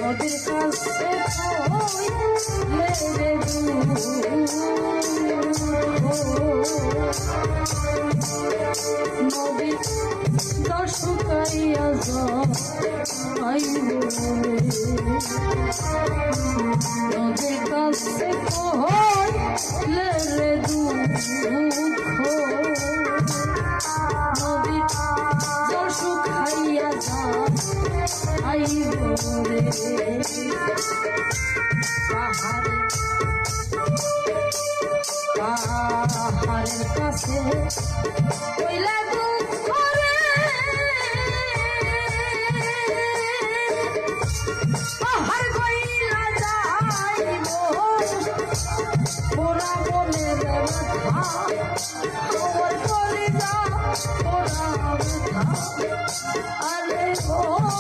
নদীর কাছে মেরে নদীর জল শুকাইয়া যায় নদীর কাছে কইলে রে দুঃখ নদীর জল শুকাইয়া যায় রে পাহাড়ের কাছে কইলা দুঃখ রে পাহাড় কইলা যাইব ওরা বলে রে ব্যথা আমার কলিজা ওরা ব্যথা আরে ও